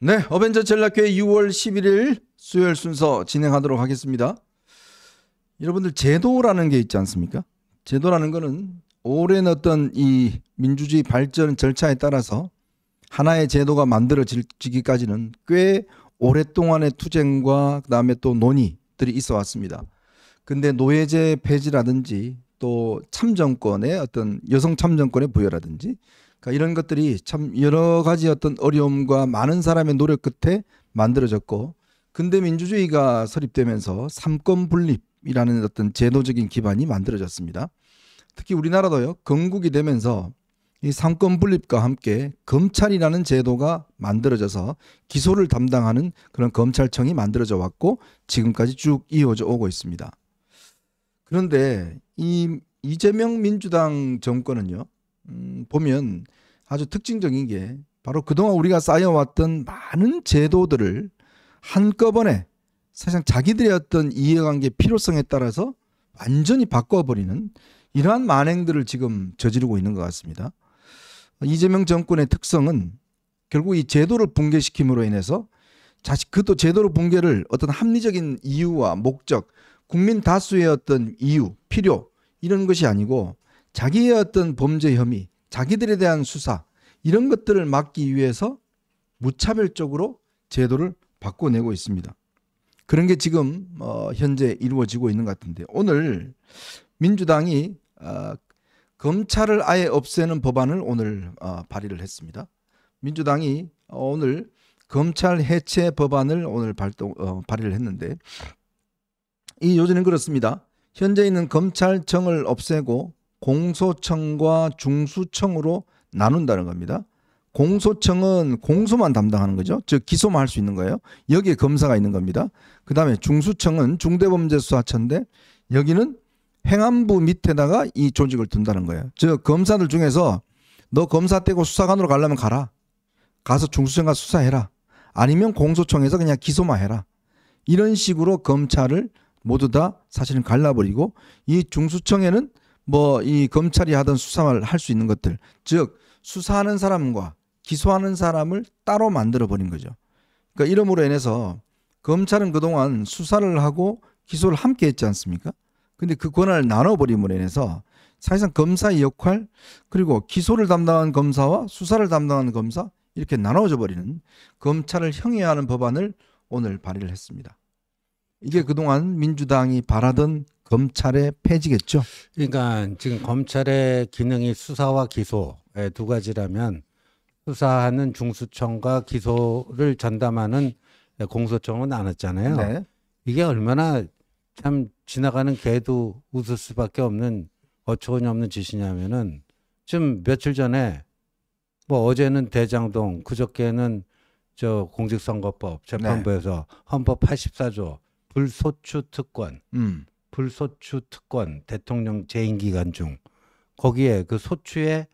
네, 어벤져 전략회 6월 11일 수요일 순서 진행하도록 하겠습니다. 여러분들 제도라는 게 있지 않습니까? 제도라는 거는 오랜 어떤 이 민주주의 발전 절차에 따라서 하나의 제도가 만들어지기까지는 꽤 오랫동안의 투쟁과 그다음에 또 논의들이 있어 왔습니다. 근데 노예제 폐지라든지 또 참정권의 어떤 여성 참정권의 부여라든지 그러니까 이런 것들이 참 여러 가지 어떤 어려움과 많은 사람의 노력 끝에 만들어졌고, 근대 민주주의가 설립되면서 삼권 분립이라는 어떤 제도적인 기반이 만들어졌습니다. 특히 우리나라도요, 건국이 되면서 이 삼권 분립과 함께 검찰이라는 제도가 만들어져서 기소를 담당하는 그런 검찰청이 만들어져 왔고 지금까지 쭉 이어져 오고 있습니다. 그런데 이 이재명 민주당 정권은요, 보면 아주 특징적인 게 바로 그동안 우리가 쌓여왔던 많은 제도들을 한꺼번에 사실상 자기들의 어떤 이해관계 필요성에 따라서 완전히 바꿔버리는 이러한 만행들을 지금 저지르고 있는 것 같습니다. 이재명 정권의 특성은 결국 이 제도를 붕괴시킴으로 인해서 그것도 제도로 붕괴를 어떤 합리적인 이유와 목적, 국민 다수의 어떤 이유, 필요 이런 것이 아니고 자기의 어떤 범죄 혐의, 자기들에 대한 수사 이런 것들을 막기 위해서 무차별적으로 제도를 바꿔내고 있습니다. 그런 게 지금 현재 이루어지고 있는 것 같은데, 오늘 민주당이 검찰을 아예 없애는 법안을 오늘 발의를 했습니다. 민주당이 오늘 검찰 해체 법안을 오늘 발의를 했는데, 이 요지는 그렇습니다. 현재 있는 검찰청을 없애고 공소청과 중수청으로 나눈다는 겁니다. 공소청은 공소만 담당하는 거죠. 즉 기소만 할 수 있는 거예요. 여기에 검사가 있는 겁니다. 그 다음에 중수청은 중대범죄수사처인데 여기는 행안부 밑에다가 이 조직을 둔다는 거예요. 즉 검사들 중에서 너 검사 떼고 수사관으로 가려면 가라. 가서 중수청 가서 수사해라. 아니면 공소청에서 그냥 기소만 해라. 이런 식으로 검찰을 모두 다 사실은 갈라버리고, 이 중수청에는 뭐 이 검찰이 하던 수사를 할 수 있는 것들, 즉 수사하는 사람과 기소하는 사람을 따로 만들어 버린 거죠. 그러니까 이름으로 인해서 검찰은 그동안 수사를 하고 기소를 함께 했지 않습니까? 근데 그 권한을 나눠버림으로 인해서 사실상 검사의 역할, 그리고 기소를 담당하는 검사와 수사를 담당하는 검사 이렇게 나눠져 버리는 검찰을 형해하는 법안을 오늘 발의를 했습니다. 이게 그동안 민주당이 바라던 검찰의 폐지겠죠. 그러니까 지금 검찰의 기능이 수사와 기소의 두 가지라면, 수사하는 중수청과 기소를 전담하는 공소청은 나눴잖아요. 네. 이게 얼마나 참 지나가는 개도 웃을 수밖에 없는 어처구니 없는 짓이냐면은, 좀 며칠 전에 뭐 어제는 대장동, 그저께는 저 공직선거법 재판부에서 헌법 84조 불소추 특권, 불소추 특권, 대통령 재임 기간 중 거기에 그 소추에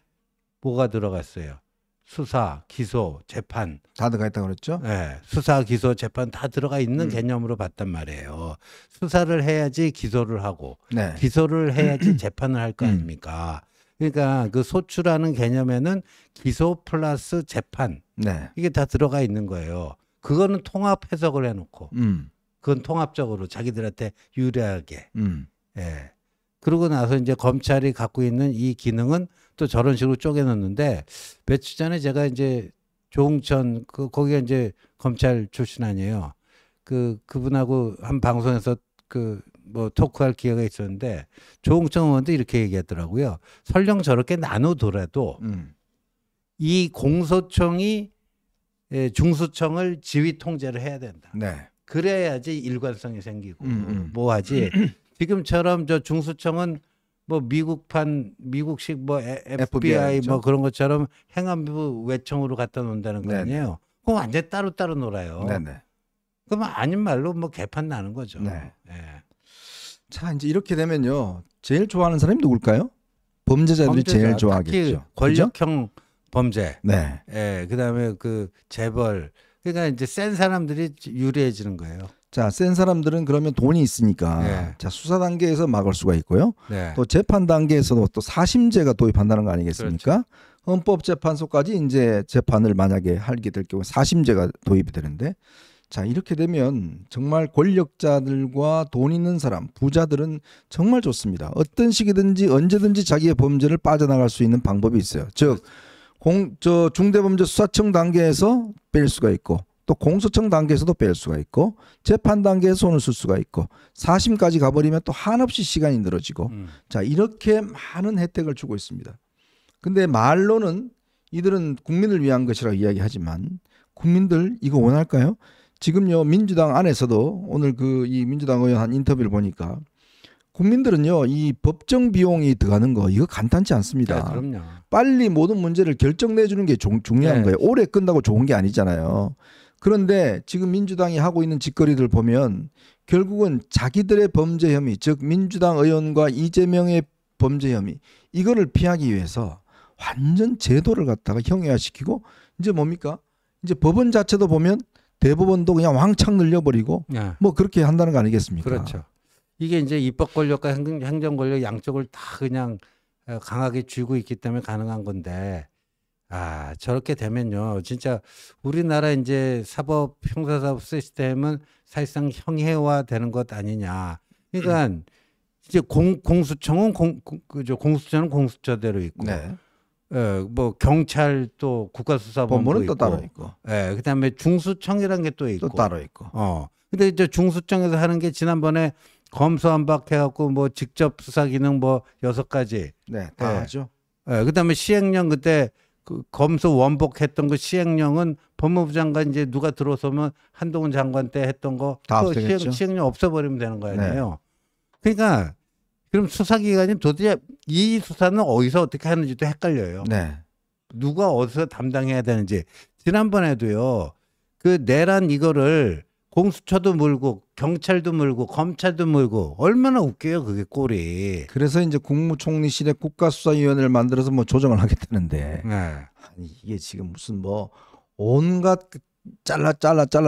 뭐가 들어갔어요? 수사, 기소, 재판 다 들어가 있다고 그랬죠? 네, 수사, 기소, 재판 다 들어가 있는 개념으로 봤단 말이에요. 수사를 해야지 기소를 하고, 네. 기소를 해야지 재판을 할 거 아닙니까? 그러니까 그 소추라는 개념에는 기소 플러스 재판, 네. 이게 다 들어가 있는 거예요. 그거는 통합 해석을 해놓고, 그건 통합적으로 자기들한테 유리하게. 예. 그러고 나서 이제 검찰이 갖고 있는 이 기능은 또 저런 식으로 쪼개놨는데, 며칠 전에 제가 이제 조응천, 거기가 이제 검찰 출신 아니에요. 그분하고 한 방송에서 뭐 토크할 기회가 있었는데, 조응천 의원도 이렇게 얘기하더라고요. 설령 저렇게 나누더라도 이 공소청이 중수청을 지휘 통제를 해야 된다. 네. 그래야지 일관성이 생기고 뭐 하지. 지금처럼 저 중수청은 뭐 미국식 뭐 FBI 뭐 그런 것처럼 행안부 외청으로 갖다 놓는다는 거 아니에요. 그럼 완전 따로따로 놀아요. 네네. 그러면 아닌 말로 뭐 개판 나는 거죠. 네. 네. 자, 이제 이렇게 되면요, 제일 좋아하는 사람이 누굴까요? 범죄자들이 제일 좋아하겠죠. 특히 권력형 그죠? 범죄. 네. 예, 그다음에 그 재벌. 그러니까 이제 센 사람들이 유리해지는 거예요. 자, 센 사람들은 그러면 돈이 있으니까 네. 자, 수사 단계에서 막을 수가 있고요. 네. 또 재판 단계에서도 또 사심제가 도입한다는 거 아니겠습니까? 그렇죠. 헌법재판소까지 이제 재판을 만약에 하게 될 경우 사심제가 도입이 되는데, 자, 이렇게 되면 정말 권력자들과 돈 있는 사람, 부자들은 정말 좋습니다. 어떤 시기든지 언제든지 자기의 범죄를 빠져나갈 수 있는 방법이 있어요. 즉, 중대범죄수사청 단계에서 뺄 수가 있고, 또 공소청 단계에서도 뺄 수가 있고, 재판 단계에서 손을 쓸 수가 있고, 사심까지 가버리면 또 한없이 시간이 늘어지고, 자, 이렇게 많은 혜택을 주고 있습니다. 근데 말로는 이들은 국민을 위한 것이라고 이야기하지만, 국민들 이거 원할까요? 지금요, 민주당 안에서도 오늘 이 민주당 의원 한 인터뷰를 보니까 국민들은요, 이 법정 비용이 들어가는 거 이거 간단치 않습니다. 네, 그럼요. 빨리 모든 문제를 결정내 주는 게 중요한 네. 거예요. 오래 끝나고 좋은 게 아니잖아요. 그런데 지금 민주당이 하고 있는 짓거리들 보면 결국은 자기들의 범죄 혐의, 즉 민주당 의원과 이재명의 범죄 혐의, 이거를 피하기 위해서 완전 제도를 갖다가 형해화시키고, 이제 뭡니까? 이제 법원 자체도 보면 대법원도 그냥 왕창 늘려버리고 네. 뭐 그렇게 한다는 거 아니겠습니까? 그렇죠. 이게 이제 입법 권력과 행정 권력 양쪽을 다 그냥 강하게 쥐고 있기 때문에 가능한 건데, 저렇게 되면요, 진짜 우리나라 이제 사법 형사사법 시스템은 사실상 형해화되는 것 아니냐. 그러니까 이제 공수처는 공수처는 공수처대로 있고, 네. 뭐 경찰도 국가수사본부 법원은 또 있고, 따로 있고, 그다음에 중수청이라는 게 또 있고, 또 따로 있고. 근데 이제 중수청에서 하는 게 지난번에 검수완박 해갖고 뭐 직접 수사 기능 뭐 6가지. 네, 다 하죠. 그다음에 시행령 그때 그 검수 원복했던 그 시행령은 법무부 장관 이제 누가 들어서면 한동훈 장관 때 했던 거 다 그 없애겠죠. 시행령 없애버리면 되는 거 아니에요. 네. 그러니까 그럼 수사기관이 도대체 이 수사는 어디서 어떻게 하는지도 헷갈려요. 네. 누가 어디서 담당해야 되는지. 지난번에도요, 그 내란 이거를 공수처도 물고 경찰도 물고 검찰도 물고 얼마나 웃겨요 그게 꼴이. 그래서 이제 국무총리실에 국가수사위원회를 만들어서 뭐 조정을 하겠다는데, 네. 아니 이게 지금 무슨 뭐 온갖 잘라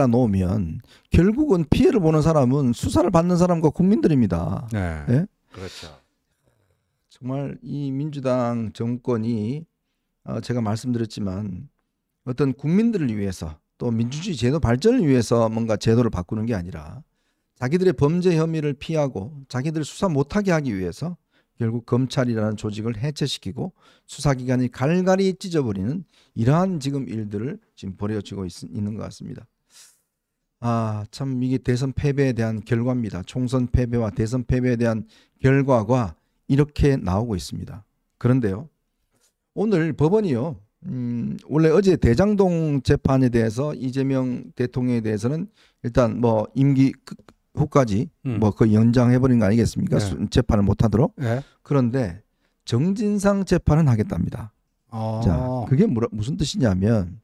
놓으면 결국은 피해를 보는 사람은 수사를 받는 사람과 국민들입니다. 네. 예? 그렇죠. 정말 이 민주당 정권이 제가 말씀드렸지만 어떤 국민들을 위해서 또 민주주의 제도 발전을 위해서 뭔가 제도를 바꾸는 게 아니라 자기들의 범죄 혐의를 피하고 자기들 수사 못하게 하기 위해서 결국 검찰이라는 조직을 해체시키고 수사기관이 갈갈이 찢어버리는 이러한 지금 일들을 지금 벌여지고 있는 것 같습니다. 참 이게 대선 패배에 대한 결과입니다. 총선 패배와 대선 패배에 대한 결과가 이렇게 나오고 있습니다. 그런데요, 오늘 법원이요, 원래 어제 대장동 재판에 대해서 이재명 대통령에 대해서는 일단 뭐 임기 후까지 뭐 거의 연장해버린 거 아니겠습니까? 네. 재판을 못하도록. 네. 그런데 정진상 재판은 하겠답니다. 자, 그게 무슨 뜻이냐면,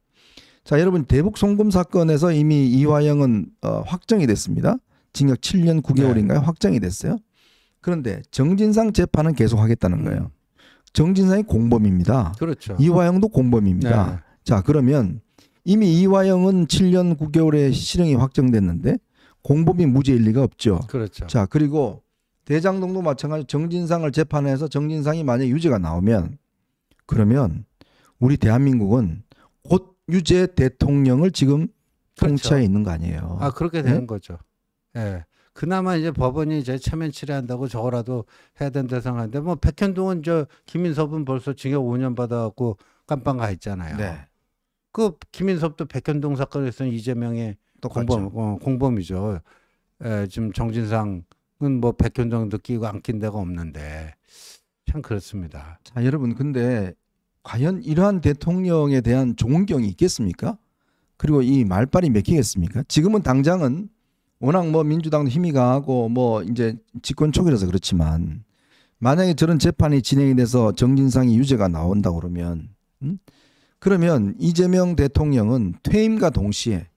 자, 여러분 대북 송금 사건에서 이미 이화영은 확정이 됐습니다. 징역 7년 9개월인가요? 확정이 됐어요. 그런데 정진상 재판은 계속 하겠다는 거예요. 정진상이 공범입니다. 그렇죠. 이화영도 공범입니다. 네. 자, 그러면 이미 이화영은 7년 9개월의 실형이 확정됐는데 공범이 무죄일 리가 없죠. 그렇죠. 자, 그리고 대장동도 마찬가지 정진상을 재판해서 정진상이 만약 유죄가 나오면, 그러면 우리 대한민국은 곧 유죄 대통령을 지금 통치하에 있는 거 아니에요. 그렇게 되는 거죠. 예. 그나마 이제 법원이 이제 체면 치레한다고 저거라도 해야 된다 생각하는데, 뭐 백현동은 김인섭은 벌써 징역 5년 받아갖고 깜빵 가 있잖아요. 네. 그 김인섭도 백현동 사건에서는 이재명의 공범이죠. 지금 정진상은 뭐 백현동도 끼고 안 낀 데가 없는데 참 그렇습니다. 자, 여러분, 근데 과연 이러한 대통령에 대한 존경이 있겠습니까? 그리고 이 말빨이 맥히겠습니까? 지금은 당장은 워낙 뭐 민주당도 힘이 강하고 뭐 이제 집권 초기라서 그렇지만, 만약에 저런 재판이 진행이 돼서 정진상이 유죄가 나온다고 그러면, 그러면 이재명 대통령은 퇴임과 동시에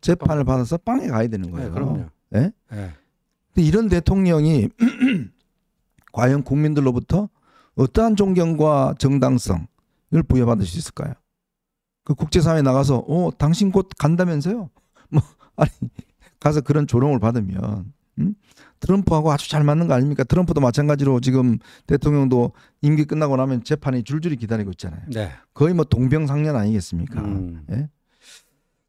재판을 받아서 빵에 가야 되는 거예요. 네, 그럼요. 네? 네. 근데 이런 대통령이 과연 국민들로부터 어떠한 존경과 정당성을 부여받을 수 있을까요? 그 국제사회에 나가서 당신 곧 간다면서요? 뭐 아니 가서 그런 조롱을 받으면 트럼프하고 아주 잘 맞는 거 아닙니까? 트럼프도 마찬가지로 지금 대통령도 임기 끝나고 나면 재판이 줄줄이 기다리고 있잖아요. 네. 거의 뭐 동병상련 아니겠습니까? 예?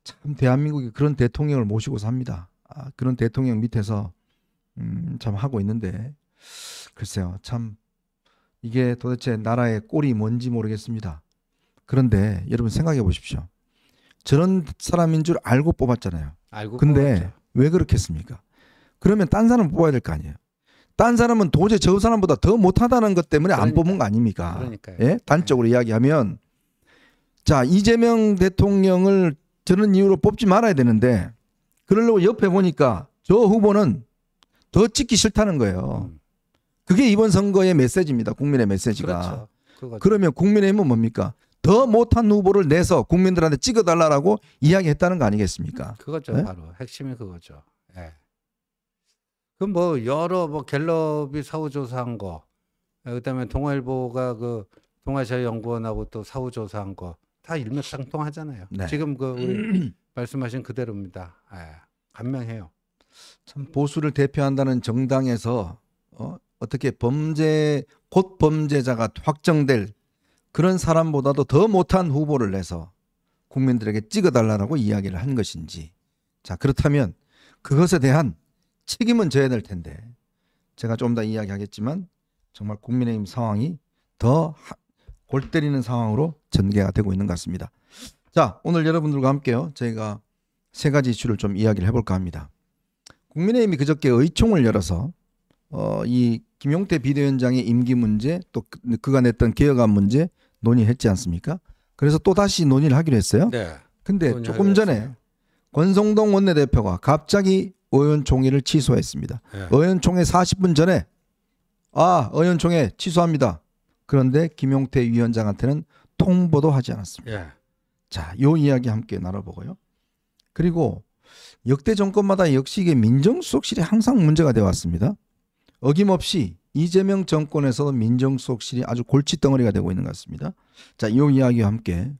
참 대한민국이 그런 대통령을 모시고 삽니다. 그런 대통령 밑에서 참 하고 있는데 글쎄요, 참 이게 도대체 나라의 꼴이 뭔지 모르겠습니다. 그런데 여러분 생각해 보십시오. 저런 사람인 줄 알고 뽑았잖아요. 근데 뽑았죠. 왜 그렇겠습니까? 그러면 딴 사람 뽑아야 될 거 아니에요. 딴 사람은 도저히 저 사람보다 더 못하다는 것 때문에 안 뽑은 거 아닙니까? 그러니까요. 예? 단적으로 이야기하면 자, 이재명 대통령을 저런 이유로 뽑지 말아야 되는데 그러려고 옆에 보니까 저 후보는 더 찍기 싫다는 거예요. 그게 이번 선거의 메시지입니다. 국민의 메시지가. 그렇죠. 그러면 국민의힘은 뭡니까? 더 못한 후보를 내서 국민들한테 찍어달라고 이야기했다는 거 아니겠습니까? 그거죠. 네? 바로 핵심이 그거죠. 예. 그럼 뭐 여러 뭐 갤럽이 사후조사한 거, 그다음에 동아일보가 그 동아시아연구원하고 또 사후조사한 거 다 일맥상통하잖아요. 네. 지금 그 우리 말씀하신 그대로입니다. 예. 간명해요. 참 보수를 대표한다는 정당에서 어떻게 곧 범죄자가 확정될 그런 사람보다도 더 못한 후보를 내서 국민들에게 찍어달라고 이야기를 한 것인지, 자 그렇다면 그것에 대한 책임은 져야 될 텐데 제가 좀 더 이야기하겠지만 정말 국민의힘 상황이 더 골 때리는 상황으로 전개가 되고 있는 것 같습니다. 자, 오늘 여러분들과 함께요, 저희가 세 가지 이슈를 좀 이야기를 해볼까 합니다. 국민의힘이 그저께 의총을 열어서 이 김용태 비대위원장의 임기 문제, 또 그가 냈던 개혁안 문제 논의했지 않습니까? 그래서 또 다시 논의를 하기로 했어요. 네. 근데 조금 전에 권성동 원내대표가 갑자기 의원총회를 취소했습니다. 네. 의원총회 40분 전에 의원총회 취소합니다. 그런데 김용태 위원장한테는 통보도 하지 않았습니다. 예. 자, 요 이야기 함께 나눠보고요. 그리고 역대 정권마다 역시 이게 민정수석실이 항상 문제가 되어 왔습니다. 어김없이 이재명 정권에서도 민정수석실이 아주 골칫덩어리가 되고 있는 것 같습니다. 자, 이 이야기와 함께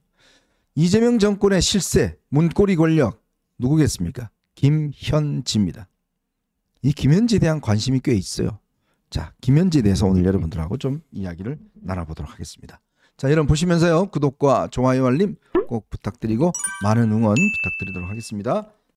이재명 정권의 실세, 문고리 권력 누구겠습니까? 김현지입니다. 이 김현지에 대한 관심이 꽤 있어요. 자, 김현지에 대해서 오늘 여러분들하고 좀 이야기를 나눠보도록 하겠습니다. 자, 여러분 보시면서요, 구독과 좋아요 알림 꼭 부탁드리고 많은 응원 부탁드리도록 하겠습니다.